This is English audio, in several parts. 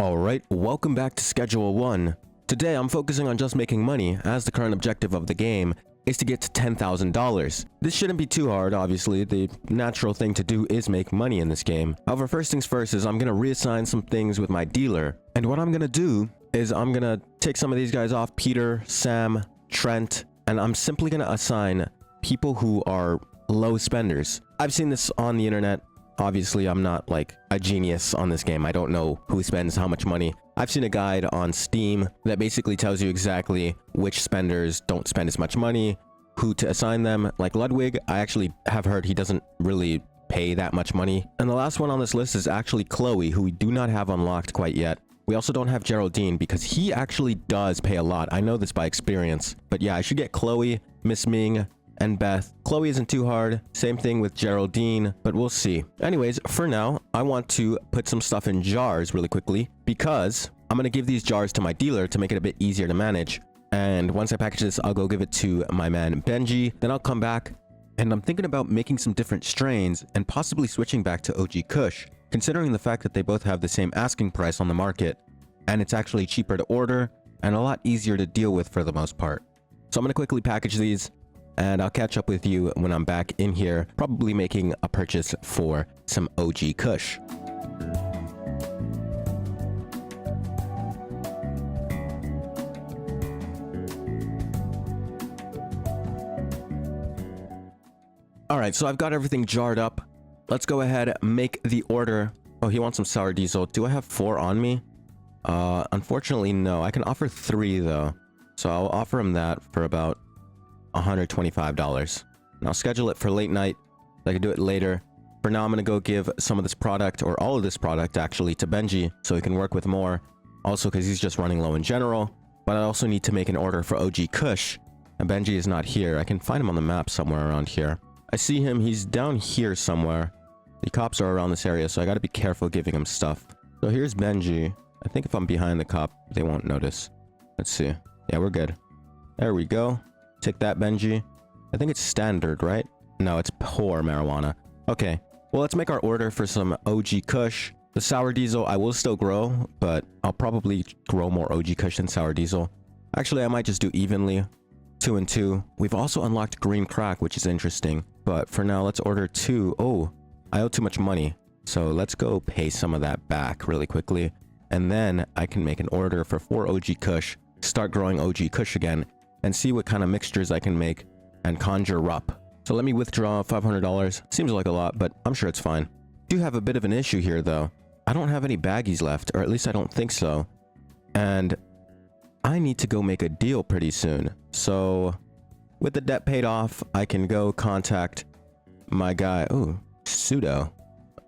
Alright, welcome back to Schedule 1. Today I'm focusing on just making money, as the current objective of the game is to get to $10,000. This shouldn't be too hard, obviously. The natural thing to do is make money in this game. However, first things first is I'm going to reassign some things with my dealer. And what I'm going to do is I'm going to take some of these guys off, Peter, Sam, Trent, and I'm simply going to assign people who are low spenders. I've seen this on the internet. Obviously, I'm not like a genius on this game. I don't know who spends how much money. I've seen a guide on Steam that basically tells you exactly which spenders don't spend as much money, who to assign them. Like Ludwig, I actually have heard he doesn't really pay that much money. And the last one on this list is actually Chloe, who we do not have unlocked quite yet. We also don't have Geraldine because he actually does pay a lot. I know this by experience. But yeah, I should get Chloe, Miss Ming, and Beth. Chloe isn't too hard. Same thing with Geraldine, but we'll see. Anyways, for now, I want to put some stuff in jars really quickly because I'm going to give these jars to my dealer to make it a bit easier to manage. And once I package this, I'll go give it to my man Benji. Then I'll come back and I'm thinking about making some different strains and possibly switching back to OG Kush, considering the fact that they both have the same asking price on the market and it's actually cheaper to order and a lot easier to deal with for the most part. So I'm going to quickly package these. And I'll catch up with you when I'm back in here, probably making a purchase for some OG Kush. Alright, so I've got everything jarred up. Let's go ahead and make the order. Oh, he wants some sour diesel. Do I have 4 on me? Unfortunately, no. I can offer 3 though. So I'll offer him that for about $125. And I'll schedule it for late night. I can do it later. For now, I'm going to go give some of this product, or all of this product actually, to Benji so he can work with more. Also because he's just running low in general. But I also need to make an order for OG Kush. And Benji is not here. I can find him on the map somewhere around here. I see him. He's down here somewhere. The cops are around this area, so I got to be careful giving him stuff. So here's Benji. I think if I'm behind the cop, they won't notice. Let's see. Yeah, we're good. There we go. Take that, Benji. I think it's standard, right? No, it's pour marijuana. Okay. Well, let's make our order for some OG Kush. The sour diesel I will still grow, but I'll probably grow more OG Kush than sour diesel. Actually, I might just do evenly. 2 and 2. We've also unlocked green crack, which is interesting. But for now, let's order 2. Oh, I owe too much money. So let's go pay some of that back really quickly. And then I can make an order for 4 OG Kush, start growing OG Kush again, and see what kind of mixtures I can make and conjure up. So let me withdraw $500. Seems like a lot, but I'm sure it's fine. Do have a bit of an issue here though. I don't have any baggies left, or at least I don't think so. And I need to go make a deal pretty soon. So with the debt paid off, I can go contact my guy. Ooh, pseudo.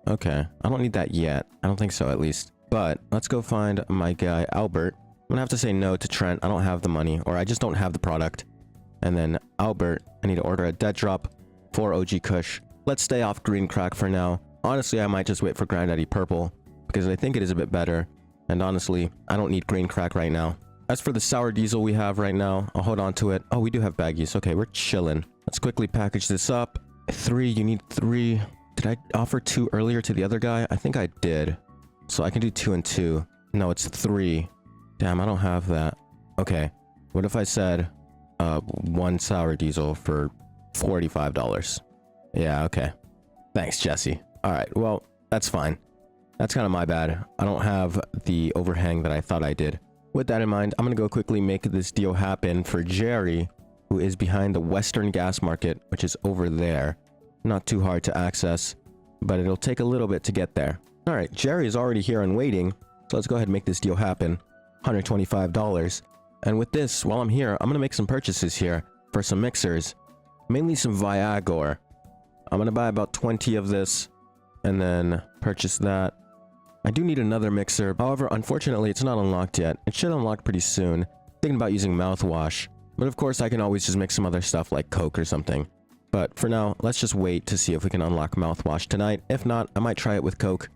Okay, I don't need that yet. I don't think so, at least. But let's go find my guy Albert. I'm gonna have to say no to Trent. I don't have the money, or I just don't have the product. And then Albert, I need to order a dead drop for OG Kush. Let's stay off green crack for now. Honestly, I might just wait for Granddaddy Purple because I think it is a bit better. And honestly, I don't need green crack right now. As for the sour diesel we have right now, I'll hold on to it. Oh, we do have baggies. Okay, we're chilling. Let's quickly package this up. 3, you need 3. Did I offer 2 earlier to the other guy? I think I did. So I can do 2 and 2. No, it's 3. Damn, I don't have that. Okay, what if I said 1 sour diesel for $45? Yeah, okay. Thanks, Jesse. Alright, well, that's fine. That's kind of my bad. I don't have the overhang that I thought I did. With that in mind, I'm going to go quickly make this deal happen for Jerry, who is behind the Western Gas Market, which is over there. Not too hard to access, but it'll take a little bit to get there. Alright, Jerry is already here and waiting, so let's go ahead and make this deal happen. $125. And with this, while I'm here, I'm going to make some purchases here for some mixers. Mainly some Viagra. I'm going to buy about 20 of this and then purchase that. I do need another mixer. However, unfortunately, it's not unlocked yet. It should unlock pretty soon. Thinking about using mouthwash. But of course, I can always just mix some other stuff like Coke or something. But for now, let's just wait to see if we can unlock mouthwash tonight. If not, I might try it with Coke.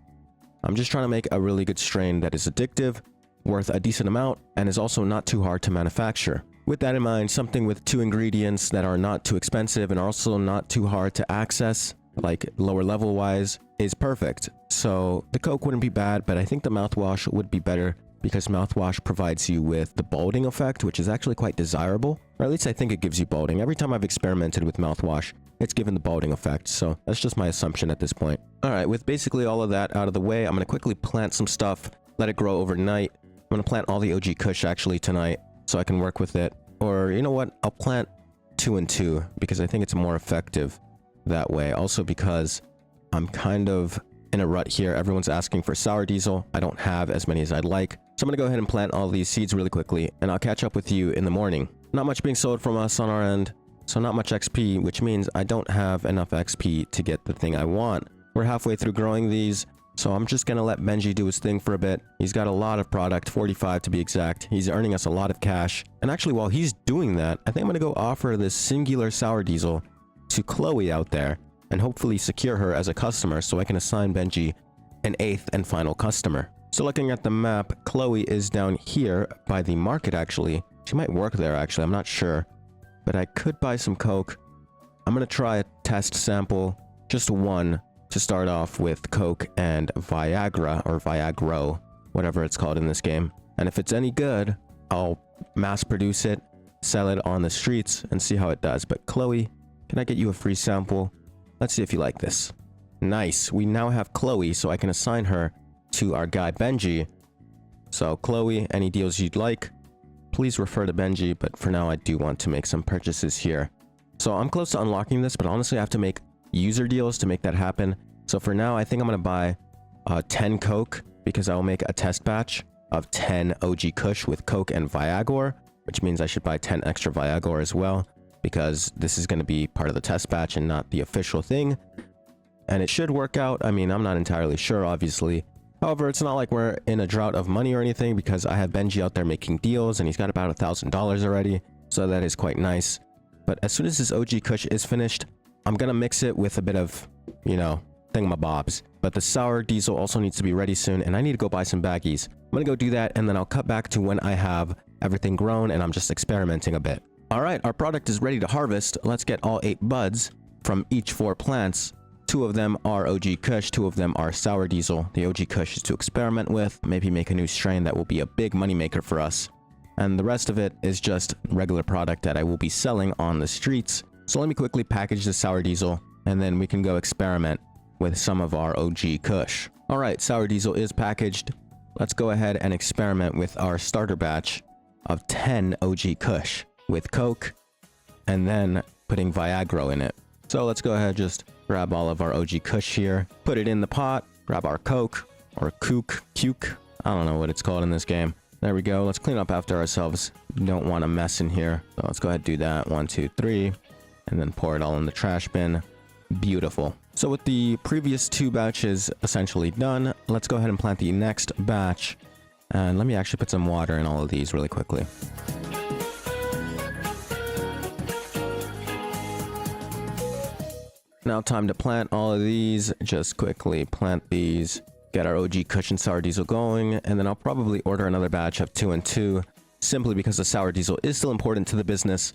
I'm just trying to make a really good strain that is addictive, worth a decent amount, and is also not too hard to manufacture. With that in mind, something with 2 ingredients that are not too expensive and also not too hard to access, like lower level wise, is perfect. So the Coke wouldn't be bad, but I think the mouthwash would be better because mouthwash provides you with the balding effect, which is actually quite desirable. Or at least I think it gives you balding. Every time I've experimented with mouthwash, it's given the balding effect. So that's just my assumption at this point. All right, with basically all of that out of the way, I'm going to quickly plant some stuff, let it grow overnight. I'm going to plant all the OG Kush actually tonight so I can work with it. Or you know what? I'll plant 2 and 2 because I think it's more effective that way. Also because I'm kind of in a rut here. Everyone's asking for sour diesel. I don't have as many as I'd like. So I'm going to go ahead and plant all these seeds really quickly, and I'll catch up with you in the morning. Not much being sold from us on our end, so not much XP, which means I don't have enough XP to get the thing I want. We're halfway through growing these, so I'm just going to let Benji do his thing for a bit. He's got a lot of product, 45 to be exact. He's earning us a lot of cash. And actually, while he's doing that, I think I'm going to go offer this singular sour diesel to Chloe out there and hopefully secure her as a customer so I can assign Benji an 8th and final customer. So looking at the map, Chloe is down here by the market actually. She might work there actually, I'm not sure. But I could buy some Coke. I'm going to try a test sample, just one, to start off with Coke and Viagra, or Viagro, whatever it's called in this game. And if it's any good, I'll mass produce it, sell it on the streets, and see how it does. But Chloe, can I get you a free sample? Let's see if you like this. Nice. We now have Chloe, so I can assign her to our guy Benji. So Chloe, any deals you'd like, please refer to Benji, but for now I do want to make some purchases here. So I'm close to unlocking this, but honestly I have to make user deals to make that happen. So for now I think I'm going to buy 10 Coke because I'll make a test batch of 10 OG Kush with Coke and Viagor, which means I should buy 10 extra Viagor as well, because this is going to be part of the test batch and not the official thing. And it should work out. I mean, I'm not entirely sure, obviously. However, it's not like we're in a drought of money or anything because I have Benji out there making deals and he's got about $1,000 already. So that is quite nice. But as soon as this OG Kush is finished, I'm going to mix it with a bit of, you know, thingamabobs. But the sour diesel also needs to be ready soon and I need to go buy some baggies. I'm going to go do that and then I'll cut back to when I have everything grown and I'm just experimenting a bit. All right, our product is ready to harvest. Let's get all 8 buds from each 4 plants. 2 of them are OG Kush, 2 of them are sour diesel. The OG Kush is to experiment with, maybe make a new strain that will be a big moneymaker for us. And the rest of it is just regular product that I will be selling on the streets. So let me quickly package the sour diesel and then we can go experiment with some of our OG Kush. All right, sour diesel is packaged. Let's go ahead and experiment with our starter batch of 10 OG Kush with Coke and then putting Viagro in it. So let's go ahead, just grab all of our OG Kush here, put it in the pot, grab our Coke or Coke, I don't know what it's called in this game. There we go. Let's clean up after ourselves. We don't want a mess in here. So let's go ahead and do that. 1, 2, 3, and then pour it all in the trash bin. Beautiful. So with the previous 2 batches essentially done, let's go ahead and plant the next batch. And let me actually put some water in all of these really quickly. Now time to plant all of these. Just quickly plant these, get our OG Kush and sour diesel going, and then I'll probably order another batch of 2 and 2, simply because the sour diesel is still important to the business,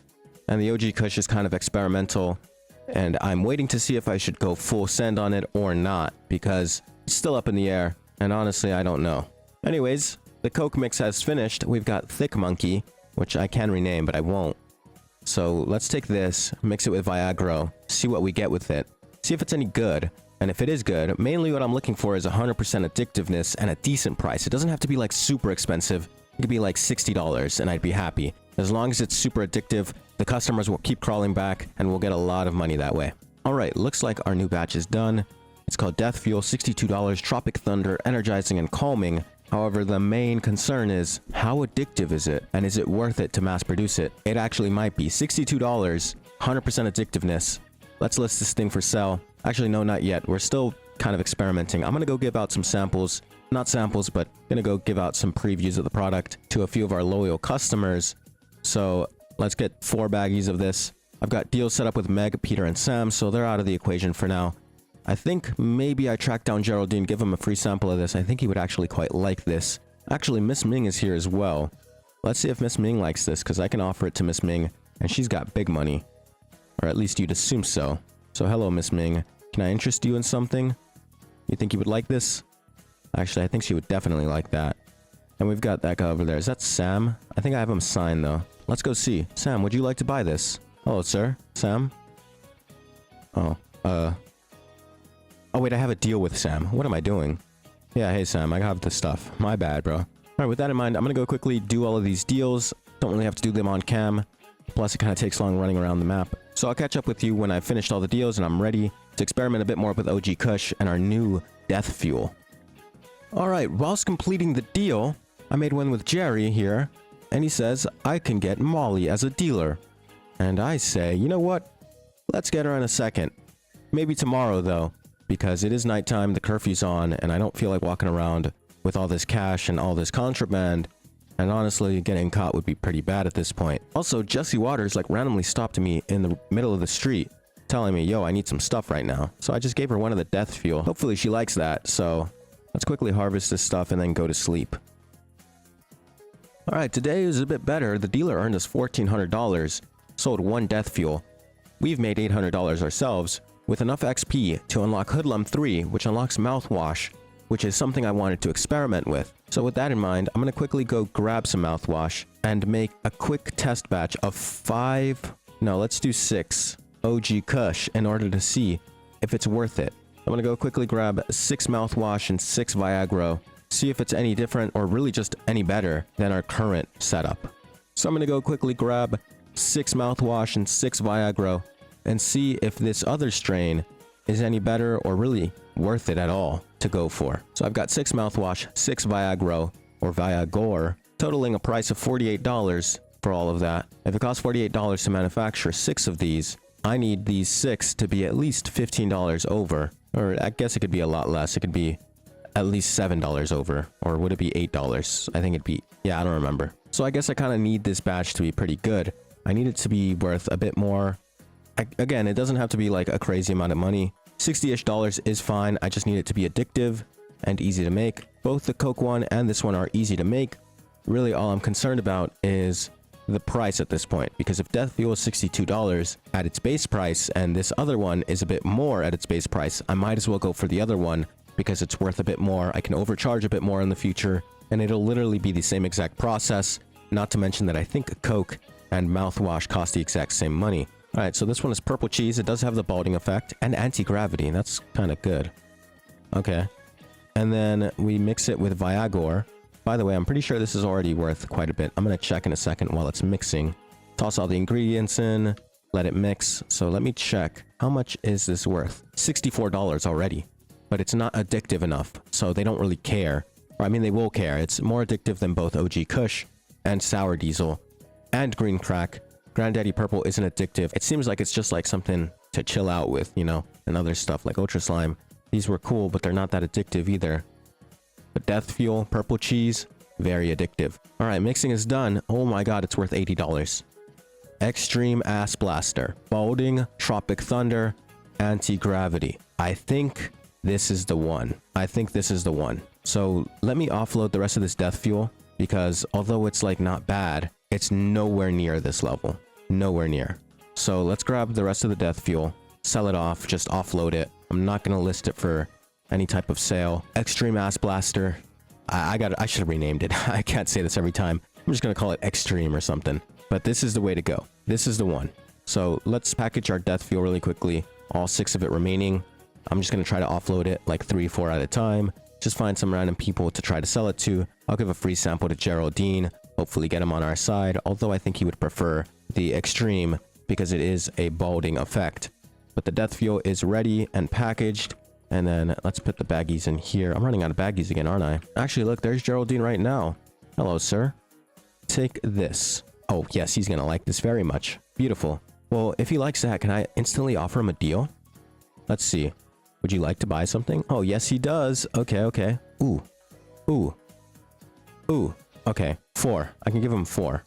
and the OG Kush is kind of experimental, and I'm waiting to see if I should go full send on it or not, because it's still up in the air, and honestly I don't know. Anyways, the Coke mix has finished. We've got Thick Monkey, which I can rename, but I won't. So let's take this, mix it with Viagro, see what we get with it, see if it's any good. And if it is good, mainly what I'm looking for is 100% addictiveness and a decent price. It doesn't have to be like super expensive. It could be like $60 and I'd be happy. As long as it's super addictive, the customers will keep crawling back and we'll get a lot of money that way. All right, looks like our new batch is done. It's called Death Fuel, $62, Tropic Thunder, energizing and calming. However, the main concern is, how addictive is it? And is it worth it to mass produce it? It actually might be. $62, 100% addictiveness. Let's list this thing for sale. Actually, no, not yet. We're still kind of experimenting. I'm going to go give out some samples. Not samples, but going to go give out some previews of the product to a few of our loyal customers. So let's get 4 baggies of this. I've got deals set up with Meg, Peter, and Sam, so they're out of the equation for now. I think maybe I track down Geraldine, give him a free sample of this. I think he would actually quite like this. Actually, Miss Ming is here as well. Let's see if Miss Ming likes this, because I can offer it to Miss Ming, and she's got big money. Or at least you'd assume so. So hello, Miss Ming. Can I interest you in something? You think you would like this? Actually, I think she would definitely like that. And we've got that guy over there. Is that Sam? I think I have him signed, though. Let's go see. Sam, would you like to buy this? Hello, sir. Sam? Oh, oh, wait, I have a deal with Sam. What am I doing? Yeah, hey, Sam, I have the stuff. My bad, bro. All right, with that in mind, I'm gonna go quickly do all of these deals. Don't really have to do them on cam. Plus, it kind of takes long running around the map. So I'll catch up with you when I've finished all the deals and I'm ready to experiment a bit more with OG Kush and our new death fuel. All right, whilst completing the deal, I made one with Jerry here, and he says I can get Molly as a dealer. And I say, you know what? Let's get her in a second. Maybe tomorrow, though, because it is nighttime, the curfew's on, and I don't feel like walking around with all this cash and all this contraband. And honestly, getting caught would be pretty bad at this point. Also, Jesse Waters like randomly stopped me in the middle of the street, telling me, yo, I need some stuff right now. So I just gave her one of the death fuel. Hopefully she likes that, so let's quickly harvest this stuff and then go to sleep. All right, today is a bit better. The dealer earned us $1,400, sold one death fuel. We've made $800 ourselves, with enough XP to unlock Hoodlum 3, which unlocks mouthwash, which is something I wanted to experiment with. So with that in mind, I'm going to quickly go grab some mouthwash and make a quick test batch of 6 OG Kush in order to see if it's worth it. I'm going to go quickly grab 6 mouthwash and 6 Viagra, see if it's any different or really just any better than our current setup. So I'm going to go quickly grab 6 mouthwash and 6 Viagra and see if this other strain is any better or really worth it at all to go for. So I've got 6 mouthwash, 6 Viagra or Viagra, totaling a price of $48 for all of that. If it costs $48 to manufacture 6 of these, I need these 6 to be at least $15 over, or I guess it could be a lot less. It could be at least $7 over, or would it be $8? I think it'd be, yeah, I don't remember. So I guess I kind of need this batch to be pretty good. I need it to be worth a bit more. Again, it doesn't have to be like a crazy amount of money. $60-ish is fine. I just need it to be addictive and easy to make. Both the Coke one and this one are easy to make. Really, all I'm concerned about is the price at this point, because if death fuel is $62 at its base price and this other one is a bit more at its base price, I might as well go for the other one because it's worth a bit more. I can overcharge a bit more in the future, and it'll literally be the same exact process. Not to mention that I think Coke and mouthwash cost the exact same money. All right, so this one is purple cheese. It does have the balding effect and anti-gravity. That's kind of good. Okay. And then we mix it with Viagra. By the way, I'm pretty sure this is already worth quite a bit. I'm going to check in a second while it's mixing. Toss all the ingredients in, let it mix. So let me check. How much is this worth? $64 already. But it's not addictive enough, so they don't really care. Or, I mean, they will care. It's more addictive than both OG Kush and Sour Diesel and Green Crack. Granddaddy Purple isn't addictive. It seems like it's just like something to chill out with, you know, and other stuff like Ultra Slime. These were cool, but they're not that addictive either. But Death Fuel, Purple Cheese, very addictive. All right, mixing is done. Oh my god, it's worth $80. Extreme Ass Blaster, Balding, Tropic Thunder, Anti-Gravity. I think this is the one. So let me offload the rest of this Death Fuel, because although it's like not bad, it's nowhere near this level. Nowhere near. So let's grab the rest of the Death Fuel, sell it off, just offload it. I'm not going to list it for any type of sale. Extreme Ass Blaster. I should have renamed it. I can't say this every time. I'm just going to call it Extreme or something. But this is the way to go. This is the one. So let's package our Death Fuel really quickly. All 6 of it remaining. I'm just going to try to offload it like 3-4 at a time. Just find some random people to try to sell it to. I'll give a free sample to Geraldine. Hopefully get him on our side. Although I think he would prefer the Extreme because it is a balding effect. But the Death Fuel is ready and packaged. And then let's put the baggies in here. I'm running out of baggies again, aren't I? Actually, look, there's Geraldine right now. Hello, sir. Take this. Oh, yes, he's going to like this very much. Beautiful. Well, if he likes that, can I instantly offer him a deal? Let's see. Would you like to buy something? Oh, yes, he does. Okay, okay. Ooh. Ooh. Ooh. Okay, 4. I can give him 4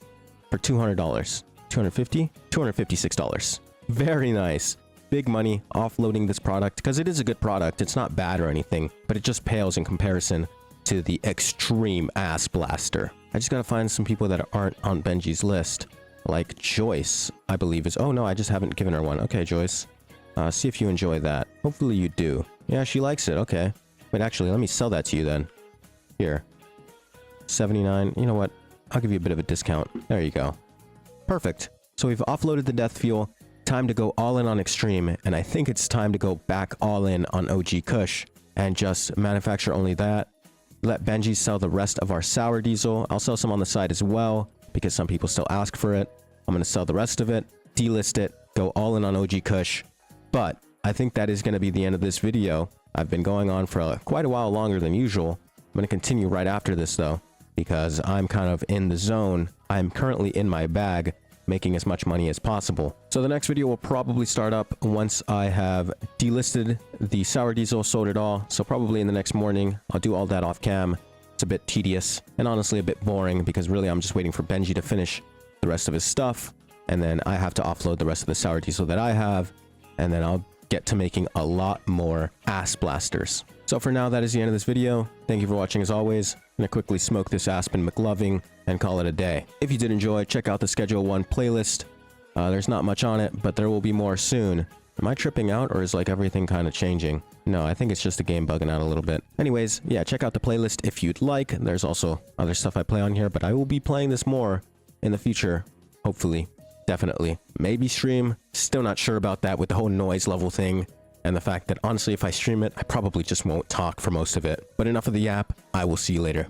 for $200. $250? $256. Very nice. Big money offloading this product because it is a good product. It's not bad or anything, but it just pales in comparison to the Extreme Ass Blaster. I just gotta find some people that aren't on Benji's list, like Joyce, I believe is. Oh no, I just haven't given her one. Okay, Joyce. See if you enjoy that. Hopefully you do. Yeah, she likes it. Okay. Wait, actually, let me sell that to you then. Here. 79. You know what? I'll give you a bit of a discount. There you go. Perfect. So we've offloaded the death fuel. Time to go all in on Extreme. And I think it's time to go back all in on OG Kush. And just manufacture only that. Let Benji sell the rest of our sour diesel. I'll sell some on the side as well, because some people still ask for it. I'm going to sell the rest of it, delist it, go all in on OG Kush. But I think that is going to be the end of this video. I've been going on for quite a while longer than usual. I'm going to continue right after this though, because I'm kind of in the zone. I'm currently in my bag, making as much money as possible. So the next video will probably start up once I have delisted the sour diesel, sold it all. So probably in the next morning, I'll do all that off cam. It's a bit tedious and honestly a bit boring because really I'm just waiting for Benji to finish the rest of his stuff. And then I have to offload the rest of the sour diesel that I have. And then I'll get to making a lot more ass blasters. So for now, that is the end of this video. Thank you for watching as always. I'm gonna quickly smoke this Aspen McLovin and call it a day. If you did enjoy, check out the Schedule 1 playlist. There's not much on it, but there will be more soon. Am I tripping out or is like everything kind of changing? No, I think it's just the game bugging out a little bit. Anyways, yeah, check out the playlist if you'd like. There's also other stuff I play on here, but I will be playing this more in the future. Hopefully. Definitely. Maybe stream. Still not sure about that with the whole noise level thing. And the fact that honestly, if I stream it, I probably just won't talk for most of it. But enough of the yap. I will see you later.